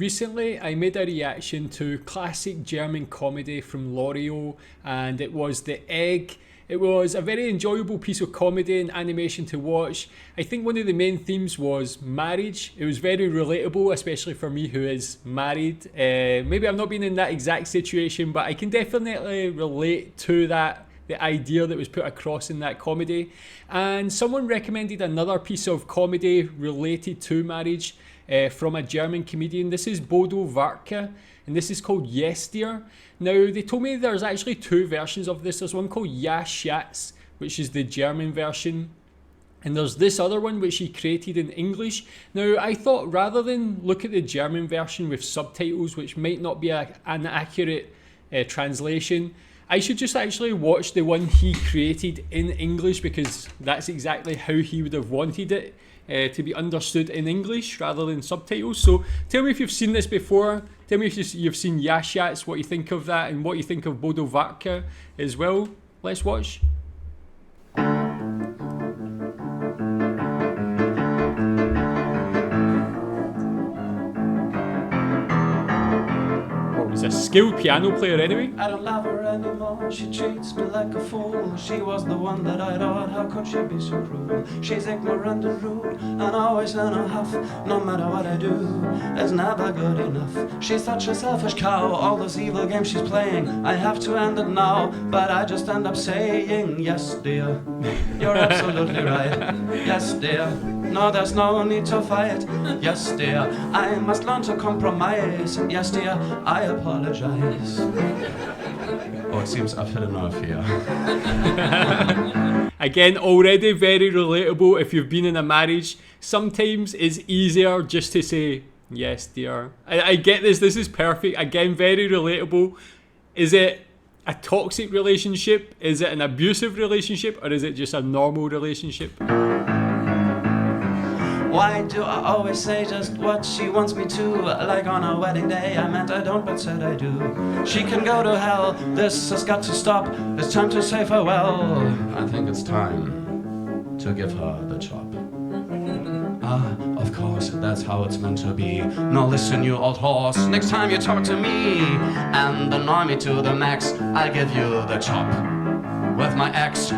recently I made a reaction to classic German comedy from Loriot, and it was The Egg. It was a very enjoyable piece of comedy and animation to watch. I think one of the main themes was marriage. It was very relatable, especially for me who is married. Maybe I've not been in that exact situation, but I can definitely relate to that, the idea that was put across in that comedy. And someone recommended another piece of comedy related to marriage from a German comedian. This is Bodo Wartke, and this is called Yes Dear. Now, they told me there's actually two versions of this. There's one called Ja Schatz, which is the German version, and there's this other one which he created in English. Now, I thought rather than look at the German version with subtitles, which might not be an accurate translation, I should just actually watch the one he created in English, because that's exactly how he would have wanted it to be understood in English rather than subtitles. So tell me if you've seen this before. Tell me if you've seen Ja Schatz, what you think of that, and what you think of Bodo Wartke as well. Let's watch. He's a skilled piano player anyway. I don't love her anymore, she treats me like a fool. She was the one that I adored, how could she be so cruel? She's ignorant and rude, and always in a huff. No matter what I do, it's never good enough. She's such a selfish cow, all those evil games she's playing. I have to end it now, but I just end up saying, yes dear, you're absolutely right. Yes dear, no there's no need to fight. Yes dear, I must learn to compromise. Yes dear, I apologize. Oh, it seems I've hit a nerve here. Again, already very relatable if you've been in a marriage. Sometimes it's easier just to say, yes dear. I get this is perfect. Again, very relatable. Is it a toxic relationship? Is it an abusive relationship? Or is it just a normal relationship? Why do I always say just what she wants me to? Like on a wedding day, I meant I don't but said I do. She can go to hell, this has got to stop. It's time to say farewell. I think it's time to give her the chop. Ah, of course, that's how it's meant to be. Now listen, you old horse, next time you talk to me and annoy me to the max, I'll give you the chop with my ex.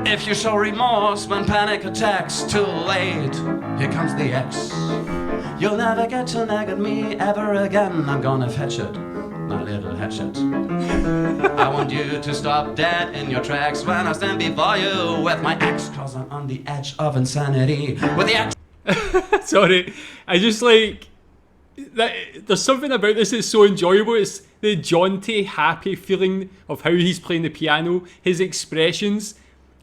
If you show remorse when panic attacks, too late, here comes the X. You'll never get to nag at me ever again. I'm gonna fetch it, my little hatchet. I want you to stop dead in your tracks when I stand before you with my axe, cause I'm on the edge of insanity. With the axe. Sorry, I just like that. There's something about this that's so enjoyable. It's the jaunty, happy feeling of how he's playing the piano, his expressions.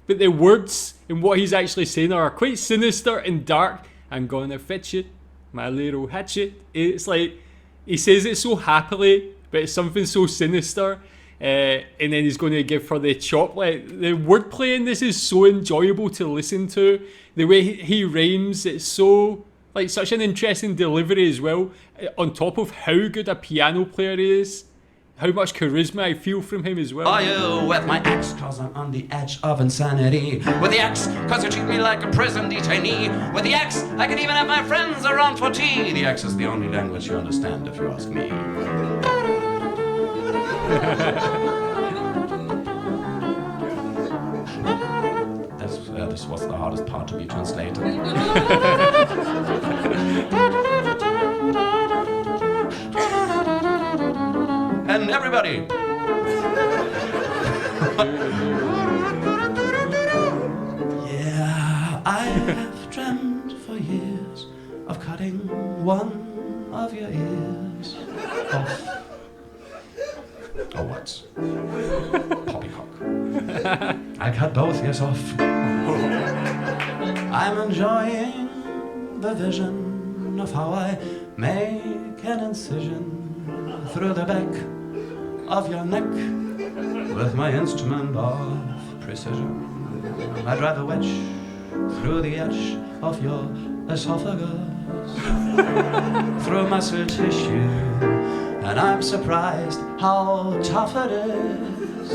But the words and what he's actually saying are quite sinister and dark. I'm gonna fetch it, my little hatchet. It's like, he says it so happily, but it's something so sinister. And then he's going to give her the chop. Like, the wordplay in this is so enjoyable to listen to. The way he rhymes, it's so, like, such an interesting delivery as well. On top of how good a piano player he is. How much charisma I feel from him as well. Are you with my ex, cause I'm on the edge of insanity. With the ex, cause you treat me like a prison detainee. With the ex, I can even have my friends around for tea. The ex is the only language you understand, if you ask me. This was the hardest part to be translated. And everybody. Yeah, I have dreamt for years of cutting one of your ears off. Oh, what? Poppycock. I cut both ears off. I'm enjoying the vision of how I make an incision through the back of your neck with my instrument of precision. I drive a wedge through the edge of your esophagus, through muscle tissue, and I'm surprised how tough it is.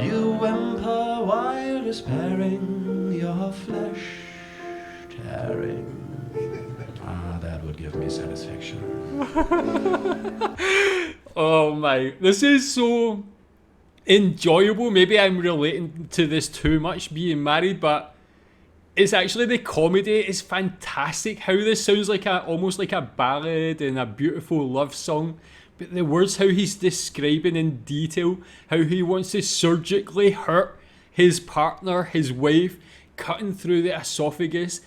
You whimper while despairing, your flesh tearing. Ah, that would give me satisfaction. Oh my, this is so enjoyable. Maybe I'm relating to this too much, being married, but it's actually, the comedy is fantastic. How this sounds like almost like a ballad and a beautiful love song, but the words, how he's describing in detail how he wants to surgically hurt his partner, his wife, cutting through the esophagus,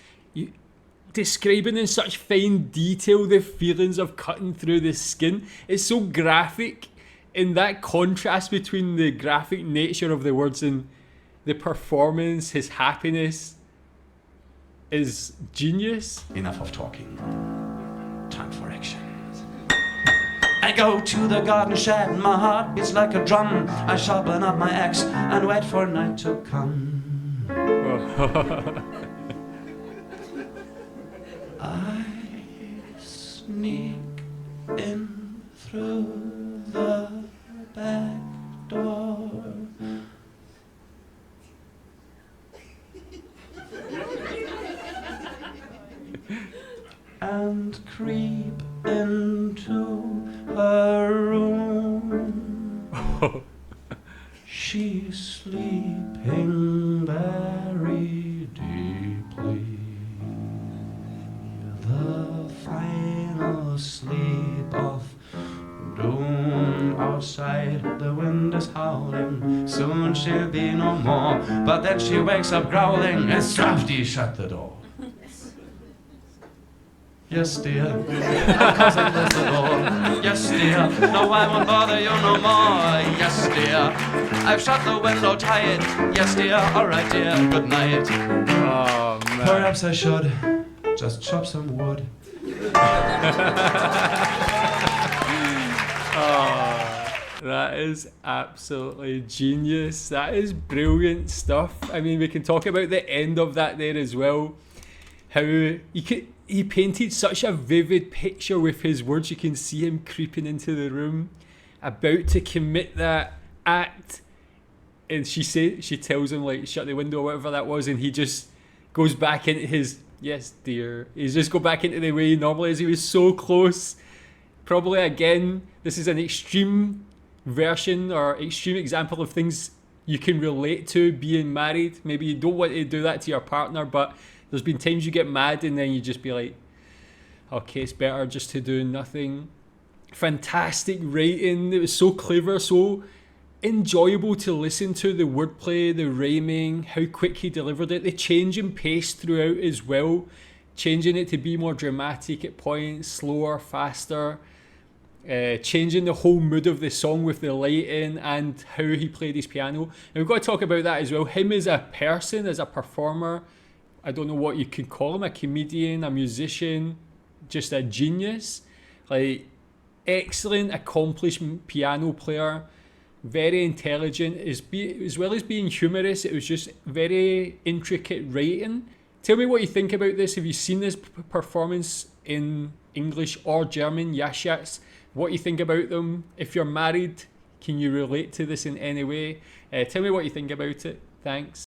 describing in such fine detail the feelings of cutting through the skin. It's so graphic, and that contrast between the graphic nature of the words and the performance, his happiness, is genius. Enough of talking. Time for action. I go to the garden shed, my heart beats like a drum. I sharpen up my axe and wait for night to come. I sneak in through the back door. And creep into her room. She's sleeping very deeply. The final sleep of doom. Outside the wind is howling. Soon she'll be no more. But then she wakes up growling. It's drafty, shut the door. Yes, dear, of course I close the door. Yes, dear, no, I won't bother you no more. Yes, dear, I've shut the window tight. Yes, dear, alright, dear, good night. Oh, man. Perhaps I should just chop some wood. That is absolutely genius. That is brilliant stuff. I mean, we can talk about the end of that there as well. How he painted such a vivid picture with his words. You can see him creeping into the room, about to commit that act, and she tells him, like, shut the window or whatever that was, and he just goes back into his, yes dear, he's just go back into the way he normally is. He was so close. Probably, again, this is an extreme version or extreme example of things you can relate to being married. Maybe you don't want to do that to your partner, but there's been times you get mad and then you just be like, okay, it's better just to do nothing. Fantastic writing. It was so clever, so enjoyable to listen to. The wordplay, the rhyming, how quick he delivered it, the change in pace throughout as well, changing it to be more dramatic at points, slower, faster, changing the whole mood of the song with the lighting and how he played his piano. And we've got to talk about that as well. Him as a person, as a performer, I don't know what you could call him, a comedian, a musician, just a genius. Like, excellent, accomplished piano player, very intelligent, as well as being humorous. It was just very intricate writing. Tell me what you think about this. Have you seen this performance in English or German? Ja, Schatz. What you think about them? If you're married, can you relate to this in any way? Tell me what you think about it. Thanks.